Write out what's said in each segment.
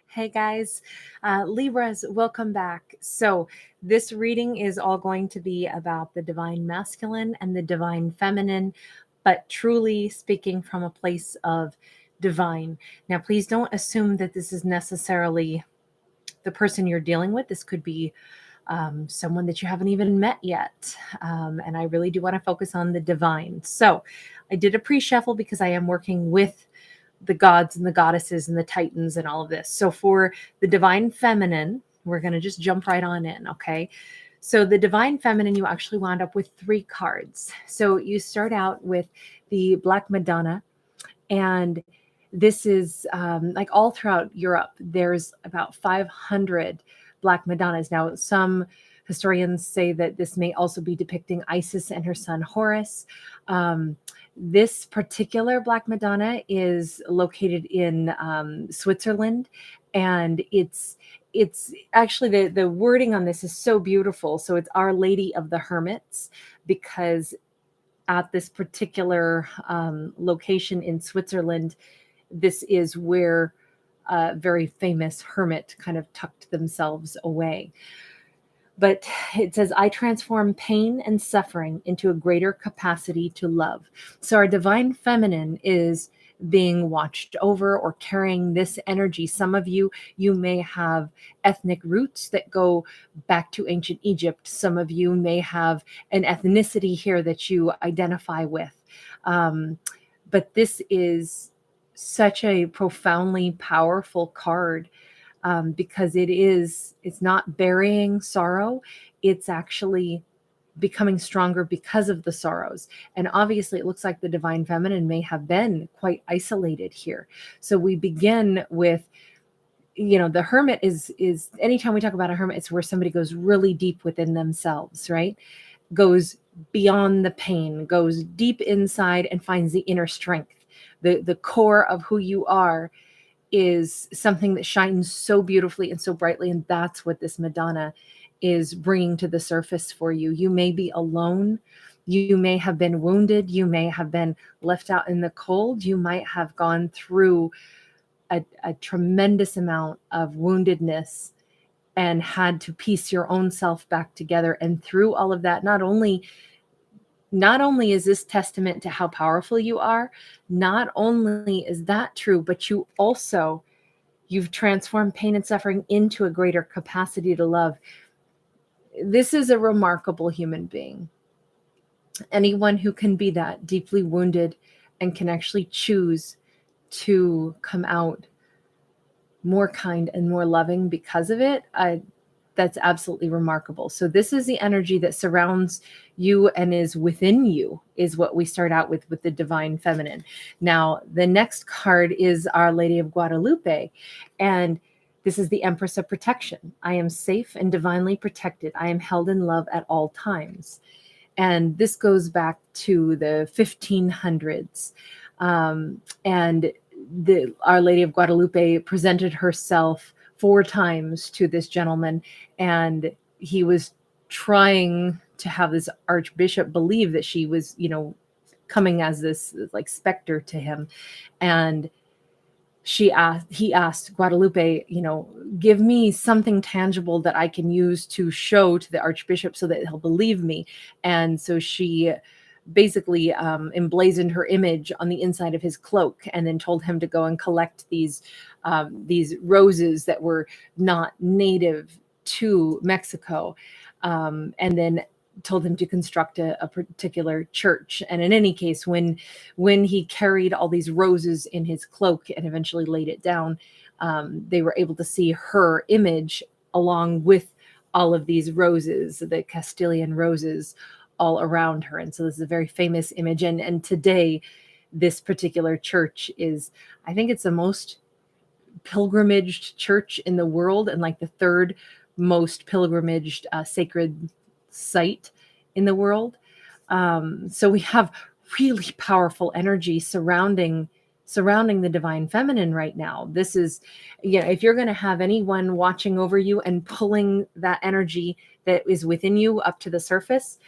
Hey guys, Libras, welcome back. So, this reading is all going to be about the divine masculine and the divine feminine, but truly speaking from a place of divine. Now, please don't assume that this is necessarily the person you're dealing with. This could be someone that you haven't even met yet. And I really do want to focus on the divine. So, I did a pre shuffle because I am working with the gods and the goddesses and the titans and all of this. So for the divine feminine, we're going to just jump right on in, okay? So the divine feminine, you actually wound up with 3 cards. So you start out with the Black Madonna, and this is like all throughout Europe, there's about 500 Black Madonnas. Now, some historians say that this may also be depicting Isis and her son Horus. This particular Black Madonna is located in Switzerland, and it's actually the wording on this is so beautiful. So it's Our Lady of the Hermits, because at this particular location in Switzerland, this is where a very famous hermit kind of tucked themselves away. But it says, I transform pain and suffering into a greater capacity to love. So our divine feminine is being watched over or carrying this energy. Some of you may have ethnic roots that go back to ancient Egypt. Some of you may have an ethnicity here that you identify with. But this is such a profoundly powerful card. Because it's not burying sorrow, it's actually becoming stronger because of the sorrows. And obviously it looks like the divine feminine may have been quite isolated here. So we begin with, the hermit is anytime we talk about a hermit, it's where somebody goes really deep within themselves, right? Goes beyond the pain, goes deep inside and finds the inner strength, the core of who you are is something that shines so beautifully and so brightly. And that's what this Madonna is bringing to the surface for you. You may be alone. You may have been wounded. You may have been left out in the cold. You might have gone through a tremendous amount of woundedness and had to piece your own self back together. And through all of that, not only is this testament to how powerful you are, not only is that true, but you've transformed pain and suffering into a greater capacity to love. This is a remarkable human being. Anyone who can be that deeply wounded and can actually choose to come out more kind and more loving because of it, that's absolutely remarkable. So this is the energy that surrounds you and is within you, is what we start out with the divine feminine. Now, the next card is Our Lady of Guadalupe, and this is the Empress of Protection. I am safe and divinely protected. I am held in love at all times. And this goes back to the 1500s. And Our Lady of Guadalupe presented herself 4 times to this gentleman, and he was trying to have this archbishop believe that she was, coming as this like specter to him. And he asked Guadalupe, give me something tangible that I can use to show to the archbishop so that he'll believe me. And so she basically emblazoned her image on the inside of his cloak, and then told him to go and collect these roses that were not native to Mexico, and then told him to construct a particular church. And in any case, when he carried all these roses in his cloak and eventually laid it down, they were able to see her image along with all of these roses, the Castilian roses, all around her. And so this is a very famous image. And today, this particular church is, I think it's the most pilgrimaged church in the world, and like the 3rd most pilgrimaged sacred site in the world. So we have really powerful energy surrounding the divine feminine right now. This is, if you're going to have anyone watching over you and pulling that energy that is within you up to the surface,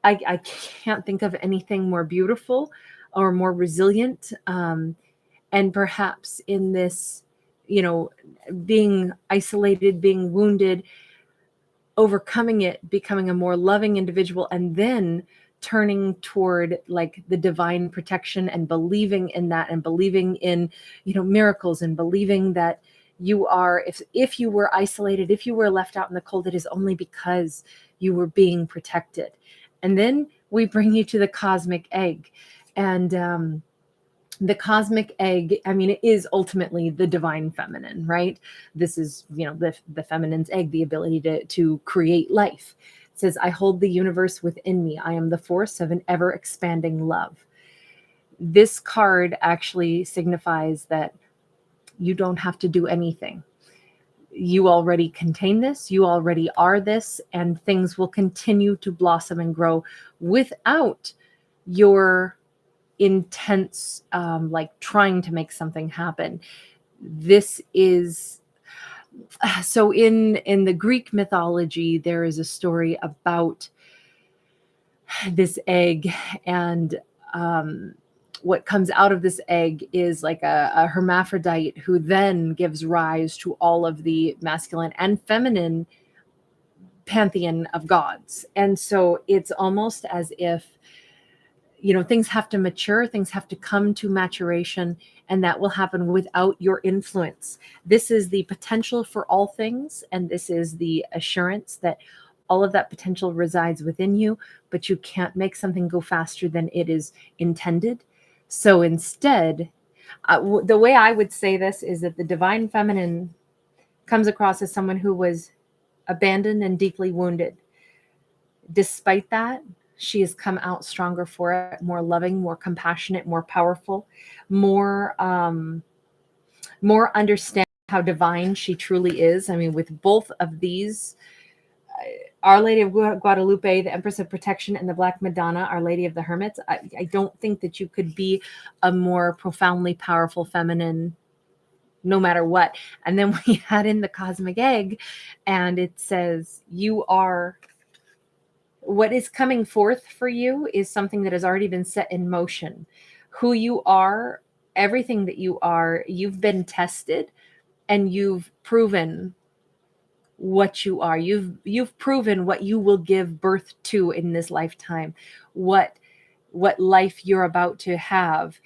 I can't think of anything more beautiful or more resilient. And perhaps in this being isolated, being wounded, overcoming it, becoming a more loving individual, and then turning toward like the divine protection and believing in that, and believing in miracles, and believing that you are, if you were isolated, if you were left out in the cold, it is only because you were being protected. And then we bring you to the cosmic egg. And the cosmic egg, I mean, it is ultimately the divine feminine, right? This is, the feminine's egg, the ability to create life. It says, I hold the universe within me. I am the force of an ever expanding love. This card actually signifies that you don't have to do anything. You already contain this, you already are this, and things will continue to blossom and grow without your intense like trying to make something happen. This is so in the Greek mythology, there is a story about this egg, and what comes out of this egg is like a hermaphrodite who then gives rise to all of the masculine and feminine pantheon of gods. And so it's almost as if things have to mature, things have to come to maturation, and that will happen without your influence. This is the potential for all things, and this is the assurance that all of that potential resides within you, but you can't make something go faster than it is intended. So instead, the way I would say this is that the divine feminine comes across as someone who was abandoned and deeply wounded. Despite that, she has come out stronger for it, more loving, more compassionate, more powerful, more understanding how divine she truly is. I mean, with both of these, Our Lady of Guadalupe, the Empress of Protection, and the Black Madonna, Our Lady of the Hermits, I don't think that you could be a more profoundly powerful feminine no matter what. And then we add in the cosmic egg, and it says you are, what is coming forth for you is something that has already been set in motion. Who you are, everything that you are, you've been tested and you've proven what you are. You've proven what you will give birth to in this lifetime, what life you're about to have.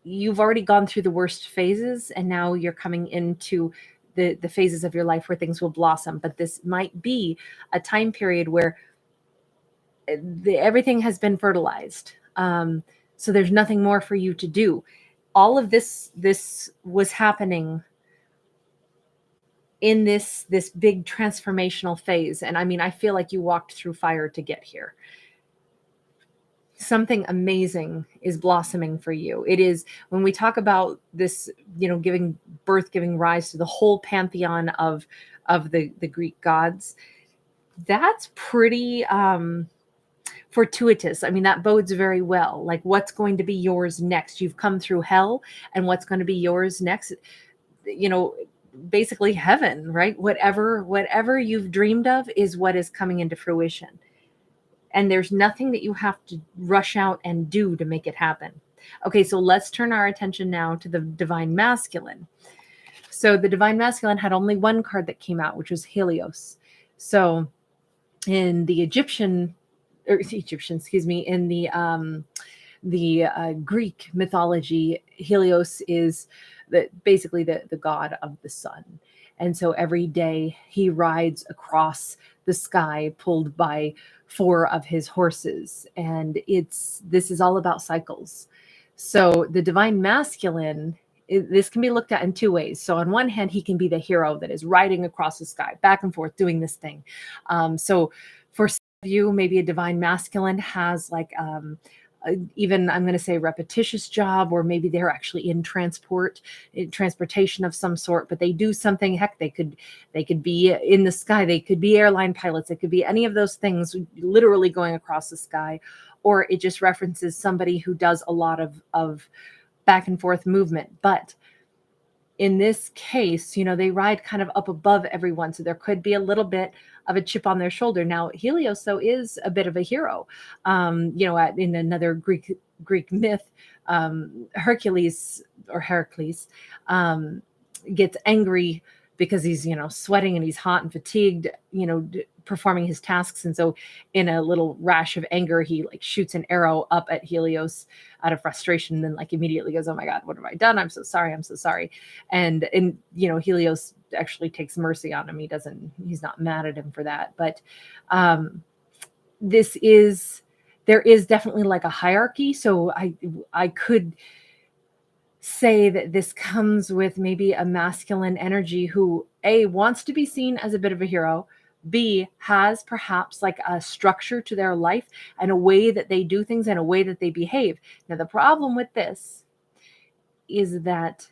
You've already gone through the worst phases, and now you're coming into the phases of your life where things will blossom. But this might be a time period where everything has been fertilized. So there's nothing more for you to do. All of this was happening in this big transformational phase. And I mean, I feel like you walked through fire to get here. Something amazing is blossoming for you. It is, when we talk about this, giving birth, giving rise to the whole pantheon of the Greek gods, that's pretty fortuitous. I mean, that bodes very well. Like, what's going to be yours next? You've come through hell, and what's going to be yours next? Basically heaven, right? Whatever you've dreamed of is what is coming into fruition. And there's nothing that you have to rush out and do to make it happen. Okay, so let's turn our attention now to the divine masculine. So the divine masculine had only one card that came out, which was Helios. So in the in the Greek mythology, Helios is basically the god of the sun. And so every day he rides across the sky pulled by 4 of his horses. And this is all about cycles. So the divine masculine, this can be looked at in 2 ways. So on one hand, he can be the hero that is riding across the sky, back and forth, doing this thing. So for some of you, maybe a divine masculine has like even, I'm going to say, repetitious job, or maybe they're actually in transportation of some sort, but they do something. Heck, they could be in the sky. They could be airline pilots. It could be any of those things, literally going across the sky. Or it just references somebody who does a lot of back and forth movement. But in this case, they ride kind of up above everyone. So there could be a little bit of a chip on their shoulder. Now, Helios, though, is a bit of a hero. In another Greek Greek myth, Hercules gets angry because he's, sweating and he's hot and fatigued, performing his tasks. And so in a little rash of anger, he like shoots an arrow up at Helios out of frustration. And then like immediately goes, "Oh my God, what have I done? I'm so sorry. I'm so sorry." And Helios actually takes mercy on him. He's not mad at him for that. But there is definitely like a hierarchy. So I could say that this comes with maybe a masculine energy who A, wants to be seen as a bit of a hero, B, has perhaps like a structure to their life and a way that they do things and a way that they behave. Now, the problem with this is that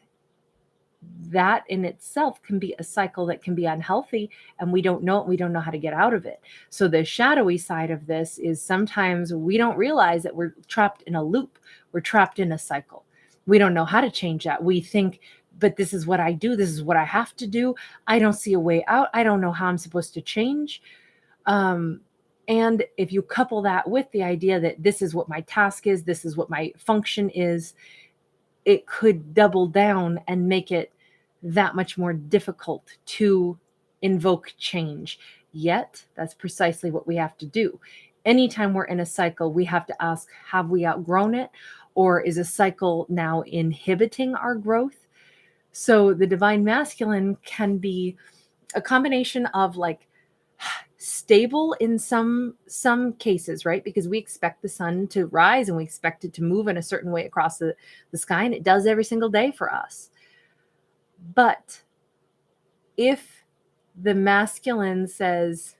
in itself can be a cycle that can be unhealthy, and we don't know it. We don't know how to get out of it. So the shadowy side of this is sometimes we don't realize that we're trapped in a loop. We're trapped in a cycle. We don't know how to change that. We think, but this is what I do. This is what I have to do. I don't see a way out. I don't know how I'm supposed to change. And if you couple that with the idea that this is what my task is, this is what my function is, it could double down and make it that much more difficult to invoke change. Yet, that's precisely what we have to do. Anytime we're in a cycle, we have to ask, have we outgrown it? Or is a cycle now inhibiting our growth? So the divine masculine can be a combination of like stable in some cases, right? Because we expect the sun to rise and we expect it to move in a certain way across the sky, and it does every single day for us. But if the masculine says,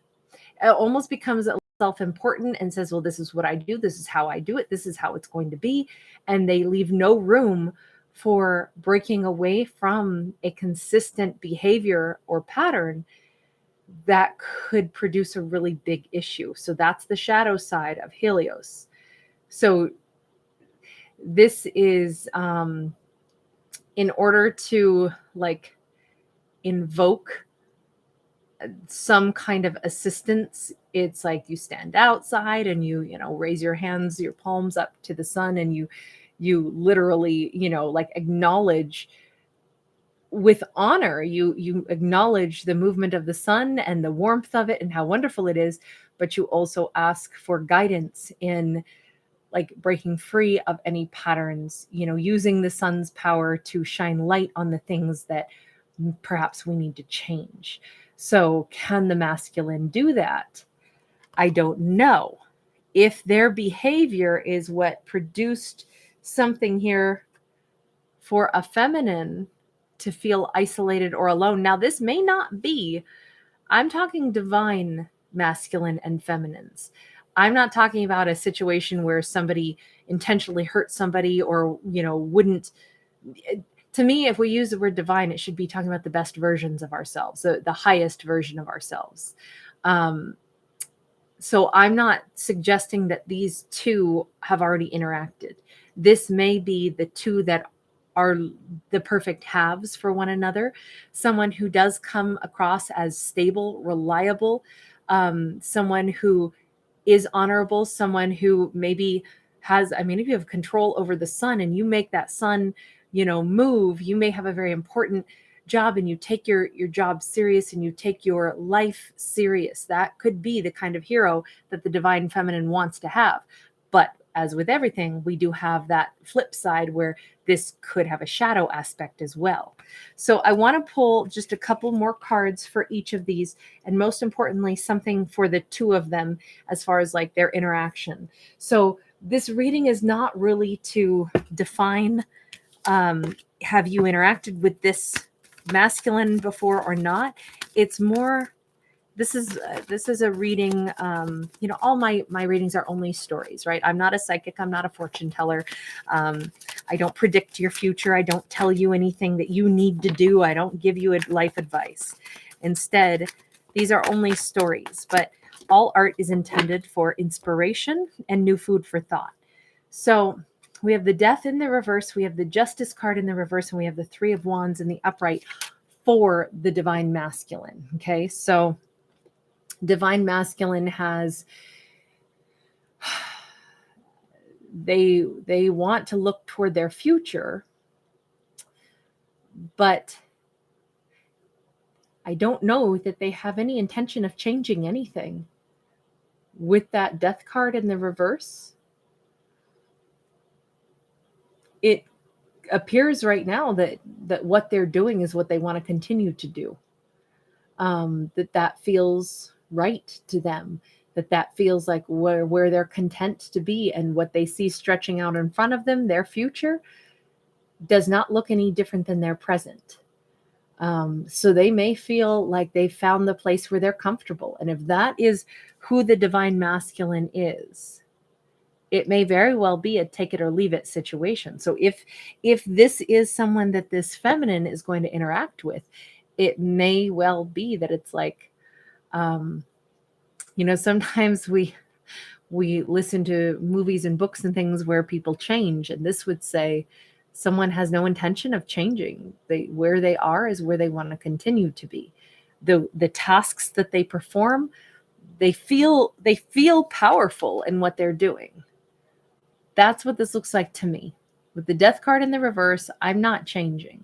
it almost becomes self-important and says, well, this is what I do, this is how I do it, this is how it's going to be, and they leave no room for breaking away from a consistent behavior or pattern, that could produce a really big issue. So that's the shadow side of Helios. So this is in order to like invoke some kind of assistance, it's like you stand outside and you raise your hands, your palms up to the sun, and you literally like acknowledge with honor, you acknowledge the movement of the sun and the warmth of it and how wonderful it is, but you also ask for guidance in like breaking free of any patterns, using the sun's power to shine light on the things that perhaps we need to change. So can the masculine do that? I don't know. If their behavior is what produced something here for a feminine to feel isolated or alone. Now, this may not be, I'm talking divine masculine and feminines. I'm not talking about a situation where somebody intentionally hurt somebody or, wouldn't. To me, if we use the word divine, it should be talking about the best versions of ourselves, the highest version of ourselves. So I'm not suggesting that these two have already interacted. This may be the two that are the perfect halves for one another. Someone who does come across as stable, reliable, someone who is honorable, someone who maybe has, if you have control over the sun and you make that sun, move, you may have a very important job and you take your job serious and you take your life serious. That could be the kind of hero that the divine feminine wants to have. But as with everything, we do have that flip side where this could have a shadow aspect as well. So I want to pull just a couple more cards for each of these, and most importantly, something for the two of them as far as like their interaction. So this reading is not really to define, have you interacted with this masculine before or not? It's more, this is a reading, all my readings are only stories, right? I'm not a psychic. I'm not a fortune teller. I don't predict your future. I don't tell you anything that you need to do. I don't give you life advice. Instead, these are only stories, but all art is intended for inspiration and new food for thought. So we have the Death in the reverse, we have the Justice card in the reverse, and we have the Three of Wands in the upright for the divine masculine. Okay, so divine masculine has they want to look toward their future, but I don't know that they have any intention of changing anything. With that death card in the reverse, it appears right now that what they're doing is what they want to continue to do. That feels right to them, that feels like where they're content to be, and what they see stretching out in front of them, their future, does not look any different than their present. So they may feel like they found the place where they're comfortable. And if that is who the divine masculine is, it may very well be a take it or leave it situation. So if this is someone that this feminine is going to interact with, it may well be that it's like, sometimes we listen to movies and books and things where people change, and this would say someone has no intention of changing. Where they are is where they want to continue to be. The tasks that they perform, they feel powerful in what they're doing. That's what this looks like to me. With the death card in the reverse, I'm not changing.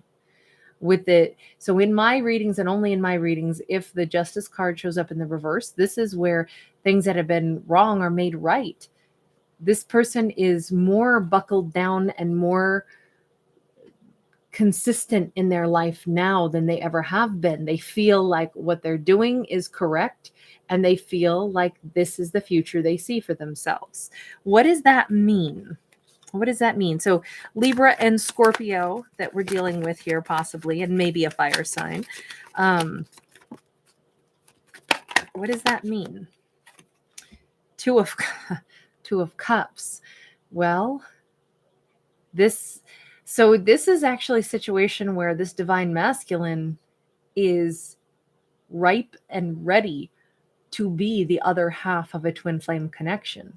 So in my readings, and only in my readings, if the justice card shows up in the reverse, this is where things that have been wrong are made right. This person is more buckled down and more consistent in their life now than they ever have been. They feel like what they're doing is correct, and they feel like this is the future they see for themselves. What does that mean? What does that mean? So Libra and Scorpio that we're dealing with here, possibly, and maybe a fire sign. What does that mean? Two of Cups. Well, this is actually a situation where this divine masculine is ripe and ready to be the other half of a twin flame connection.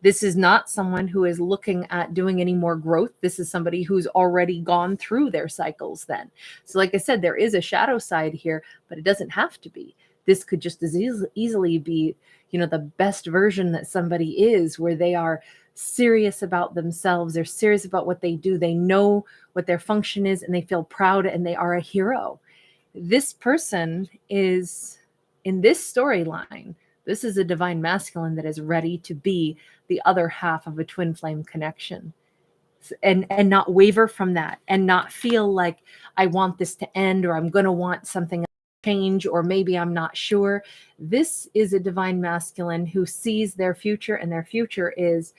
This is not someone who is looking at doing any more growth. This is somebody who's already gone through their cycles then. So like I said, there is a shadow side here, but it doesn't have to be. This could just as easily be, the best version that somebody is, where they are serious about themselves. They're serious about what they do. They know what their function is, and they feel proud, and they are a hero. This person is, in this storyline, this is a divine masculine that is ready to be the other half of a twin flame connection, and not waver from that, and not feel like I want this to end, or I'm going to want something change, or maybe I'm not sure. This is a divine masculine who sees their future, and their future is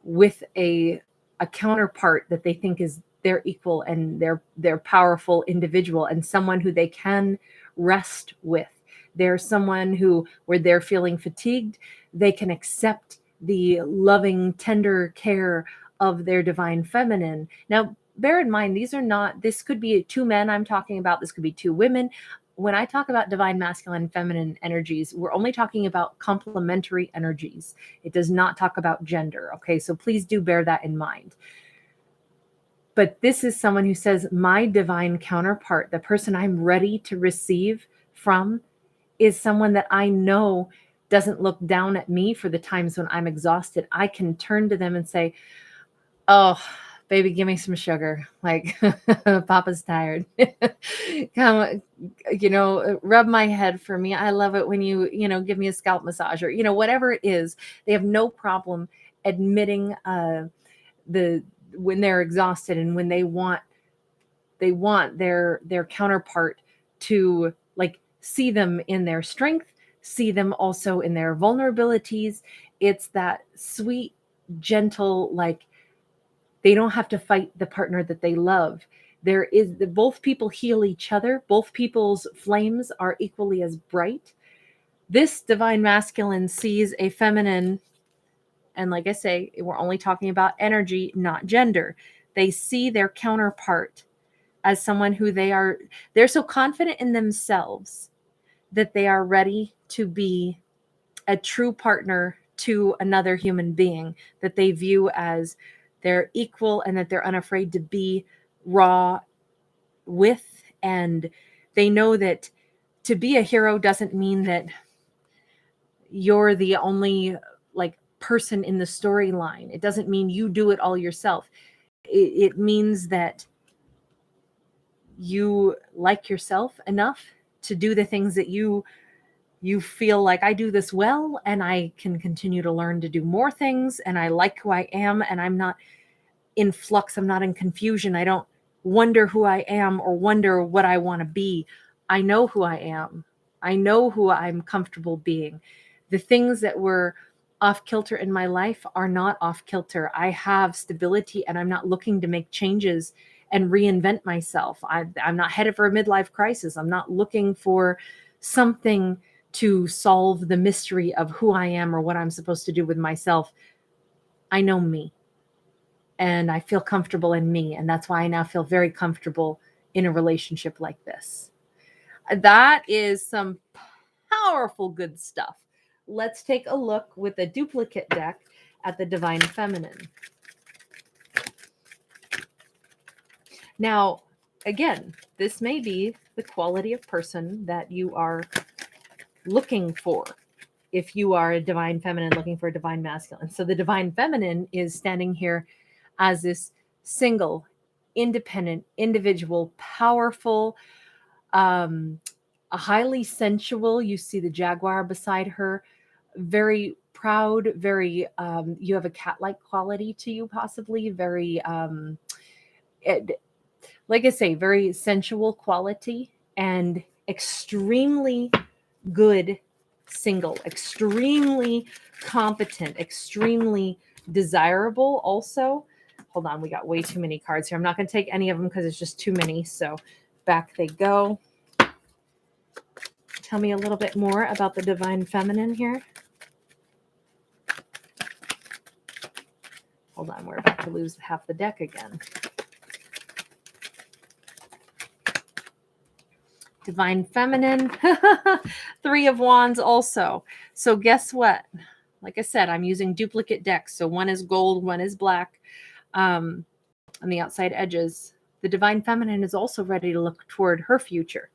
with a counterpart that they think is their equal and their powerful individual, and someone who they can rest with. They're someone who, where they're feeling fatigued, they can accept the loving, tender care of their divine feminine. Now, bear in mind, this could be two men I'm talking about. This could be two women. When I talk about divine masculine and feminine energies, we're only talking about complementary energies. It does not talk about gender. Okay, so please do bear that in mind. But this is someone who says, my divine counterpart, the person I'm ready to receive from, is someone that I know doesn't look down at me for the times when I'm exhausted. I can turn to them and say, oh, baby, give me some sugar. Like, Papa's tired. Come, rub my head for me. I love it when you give me a scalp massage, or, whatever it is. They have no problem admitting when they're exhausted, and when they want their counterpart to, like, see them in their strength, see them also in their vulnerabilities. It's that sweet, gentle, like, they don't have to fight the partner that they love. Both people heal each other. Both people's flames are equally as bright. This divine masculine sees a feminine, and like I say, we're only talking about energy, not gender. They see their counterpart as someone who they're so confident in themselves that they are ready to be a true partner to another human being that they view as their equal, and that they're unafraid to be raw with. And they know that to be a hero doesn't mean that you're the only, like, person in the storyline. It doesn't mean you do it all yourself. It means that you like yourself enough to do the things that you feel like, I do this well, and I can continue to learn to do more things, and I like who I am, and I'm not in flux, I'm not in confusion. I don't wonder who I am or wonder what I want to be. I know who I am. I know who I'm comfortable being. The things that were off kilter in my life are not off kilter. I have stability, and I'm not looking to make changes and reinvent myself. I'm not headed for a midlife crisis. I'm not looking for something to solve the mystery of who I am or what I'm supposed to do with myself. I know me, and I feel comfortable in me. And that's why I now feel very comfortable in a relationship like this. That is some powerful, good stuff. Let's take a look with a duplicate deck at the Divine Feminine. Now, again, this may be the quality of person that you are looking for if you are a Divine Feminine looking for a Divine Masculine. So the Divine Feminine is standing here as this single, independent, individual, powerful, a highly sensual. You see the jaguar beside her, very proud, very, you have a cat-like quality to you, possibly very, like I say, very sensual quality, and extremely good single, extremely competent, extremely desirable also. Hold on, we got way too many cards here. I'm not going to take any of them because it's just too many. So back they go. Tell me a little bit more about the Divine Feminine here. Hold on, we're about to lose half the deck again. Divine Feminine, Three of Wands also. So guess what? Like I said, I'm using duplicate decks. So one is gold, one is black on the outside edges. The Divine Feminine is also ready to look toward her future.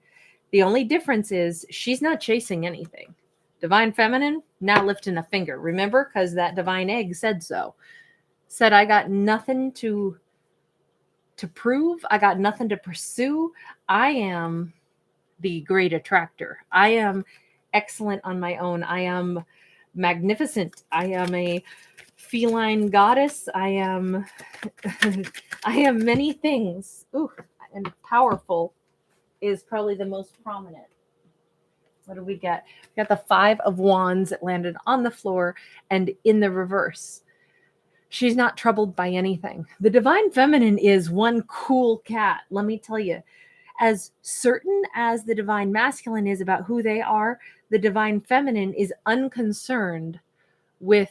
The only difference is she's not chasing anything. Divine Feminine, now lifting a finger. Remember, because that Divine Egg said so. Said, I got nothing to prove. I got nothing to pursue. I am the great attractor. I am excellent on my own. I am magnificent. I am a feline goddess. I am many things. Ooh, and powerful is probably the most prominent. What do we get? We got the Five of Wands that landed on the floor and in the reverse. She's not troubled by anything. The Divine Feminine is one cool cat. Let me tell you, as certain as the Divine Masculine is about who they are, the Divine Feminine is unconcerned with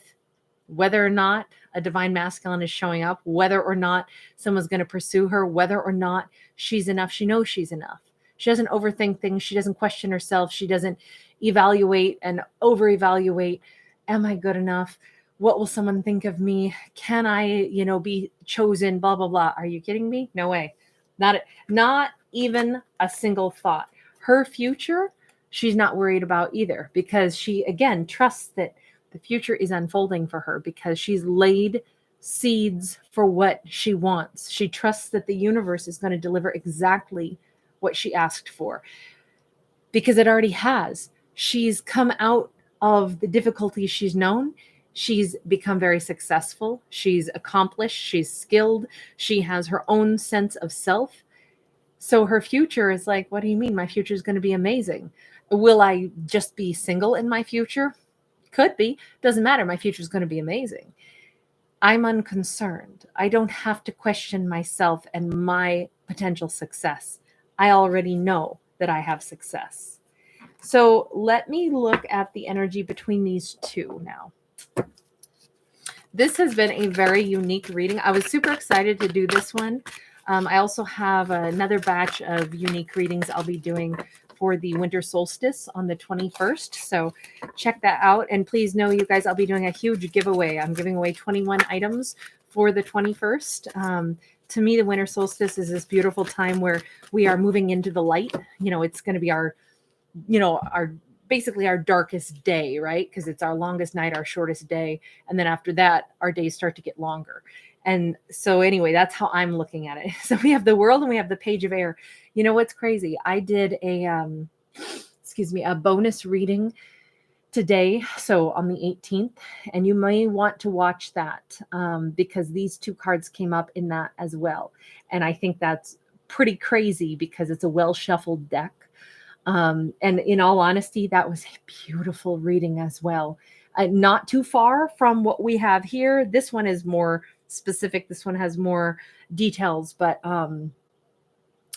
whether or not a Divine Masculine is showing up, whether or not someone's going to pursue her, whether or not she's enough. She knows she's enough. She doesn't overthink things. She doesn't question herself. She doesn't evaluate and over-evaluate. Am I good enough? What will someone think of me? Can I, be chosen? Blah, blah, blah. Are you kidding me? No way. Not even a single thought. Her future, she's not worried about either, because she, again, trusts that the future is unfolding for her because she's laid seeds for what she wants. She trusts that the universe is going to deliver exactly what she asked for, because it already has. She's come out of the difficulties she's known. She's become very successful. She's accomplished. She's skilled. She has her own sense of self. So her future is like, what do you mean? My future is going to be amazing. Will I just be single in my future? Could be. Doesn't matter. My future is going to be amazing. I'm unconcerned. I don't have to question myself and my potential success. I already know that I have success. So let me look at the energy between these two now. This has been a very unique reading. I was super excited to do this one. I also have another batch of unique readings I'll be doing for the winter solstice on the 21st. So check that out. And please know, you guys, I'll be doing a huge giveaway. I'm giving away 21 items for the 21st. To me, the winter solstice is this beautiful time where we are moving into the light. It's going to be our basically our darkest day, right? Because it's our longest night, our shortest day. And then after that, our days start to get longer. And so anyway, that's how I'm looking at it. So we have the world and we have the page of air. You know what's crazy? I did a bonus reading today, so on the 18th, and you may want to watch that because these two cards came up in that as well. And I think that's pretty crazy because it's a well shuffled deck. And in all honesty, that was a beautiful reading as well. Not too far from what we have here. This one is more specific. This one has more details, but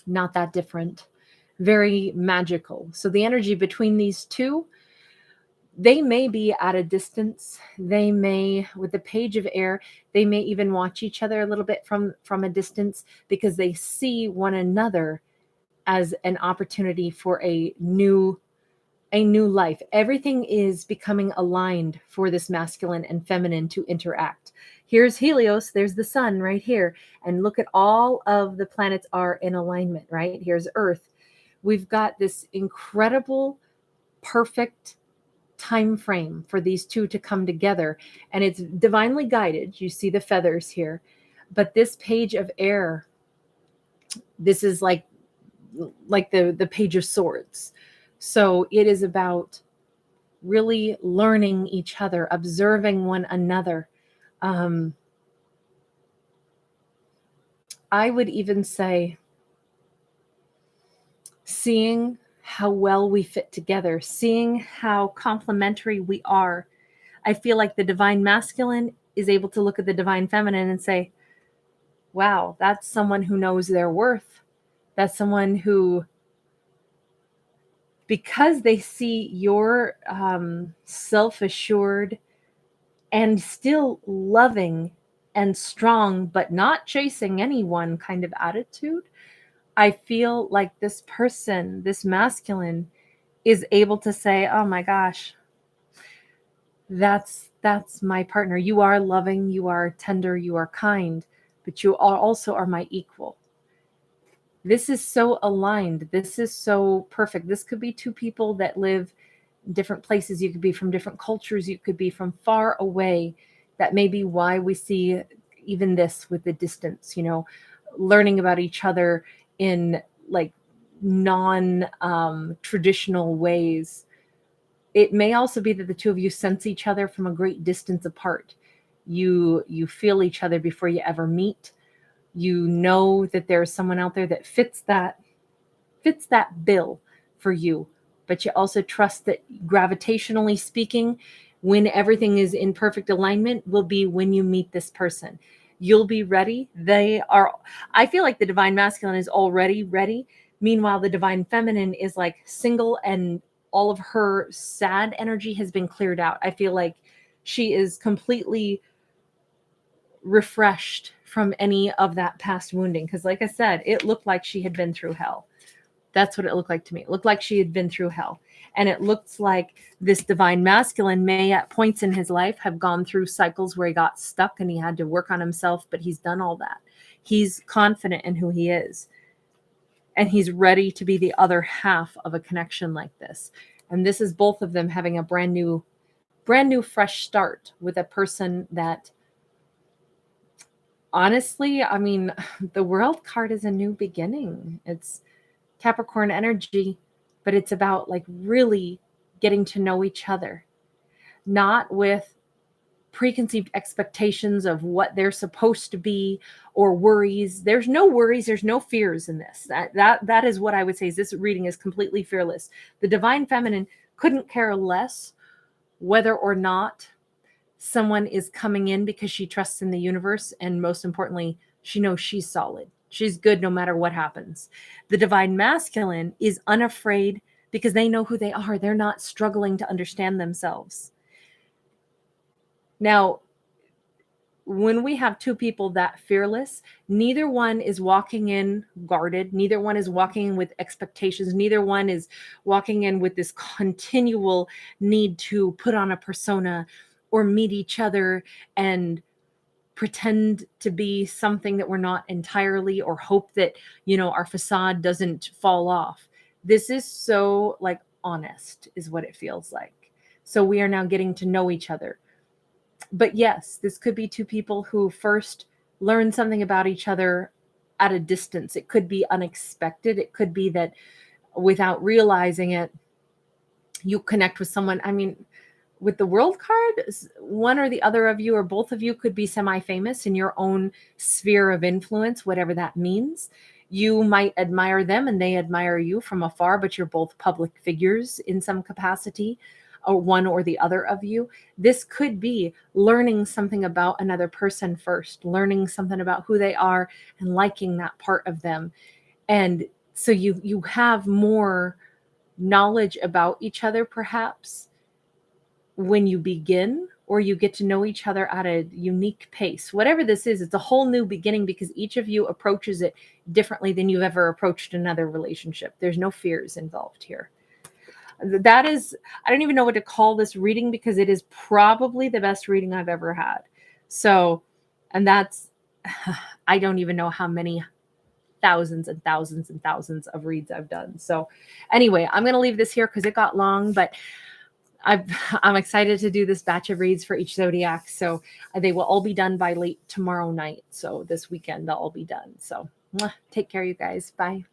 not that different. Very magical. So the energy between these two, they may be at a distance. They may, with the page of air, they may even watch each other a little bit from a distance because they see one another as an opportunity for a new life. Everything is becoming aligned for this masculine and feminine to interact. Here's Helios, there's the sun right here. And look at all of the planets are in alignment, right? Here's Earth. We've got this incredible, perfect time frame for these two to come together, and it's divinely guided. You see the feathers here, but this page of air, this is like the page of swords. So it is about really learning each other, observing one another. I would even say seeing how well we fit together, seeing how complementary we are. I feel like the divine masculine is able to look at the divine feminine and say, wow, that's someone who knows their worth. That's someone who, because they see your self-assured and still loving and strong, but not chasing anyone kind of attitude, I feel like this person, this masculine, is able to say, oh my gosh, that's my partner. You are loving, you are tender, you are kind, but you also are my equal. This is so aligned. This is so perfect. This could be two people that live in different places. You could be from different cultures. You could be from far away. That may be why we see even this with the distance, learning about each other in like non-traditional ways. It may also be that the two of you sense each other from a great distance apart. You feel each other before you ever meet. You know that there's someone out there that fits that bill for you, but you also trust that gravitationally speaking, when everything is in perfect alignment, will be when you meet this person. You'll be ready. I feel like the divine masculine is already ready. Meanwhile, the divine feminine is like single and all of her sad energy has been cleared out. I feel like she is completely refreshed from any of that past wounding. Because like I said, it looked like she had been through hell. That's what it looked like to me. It looked like she had been through hell. And it looks like this divine masculine may at points in his life have gone through cycles where he got stuck and he had to work on himself, but he's done all that. He's confident in who he is. And he's ready to be the other half of a connection like this. And this is both of them having a brand new fresh start with a person that, honestly, I mean, the World card is a new beginning. It's Capricorn energy, but it's about like really getting to know each other, not with preconceived expectations of what they're supposed to be or worries. There's no worries. There's no fears in this. That is what I would say is this reading is completely fearless. The divine feminine couldn't care less whether or not someone is coming in because she trusts in the universe. And most importantly, she knows she's solid. She's good no matter what happens. The divine masculine is unafraid because they know who they are. They're not struggling to understand themselves. Now, when we have two people that fearless, neither one is walking in guarded. Neither one is walking in with expectations. Neither one is walking in with this continual need to put on a persona or meet each other and pretend to be something that we're not entirely, or hope that, our facade doesn't fall off. This is so like honest is what it feels like. So we are now getting to know each other. But yes, this could be two people who first learn something about each other at a distance. It could be unexpected. It could be that without realizing it, you connect with someone. I mean, with the world card, one or the other of you or both of you could be semi-famous in your own sphere of influence, whatever that means. You might admire them and they admire you from afar, but you're both public figures in some capacity, or one or the other of you. This could be learning something about another person first, learning something about who they are and liking that part of them. And so you have more knowledge about each other perhaps when you begin, or you get to know each other at a unique pace. Whatever this is, it's a whole new beginning because each of you approaches it differently than you've ever approached another relationship. There's no fears involved here. That is, I don't even know what to call this reading because it is probably the best reading I've ever had. So, and that's, I don't even know how many thousands and thousands and thousands of reads I've done. So anyway, I'm going to leave this here because it got long, but I'm excited to do this batch of reads for each zodiac. So they will all be done by late tomorrow night. So this weekend they'll all be done. So take care, you guys. Bye.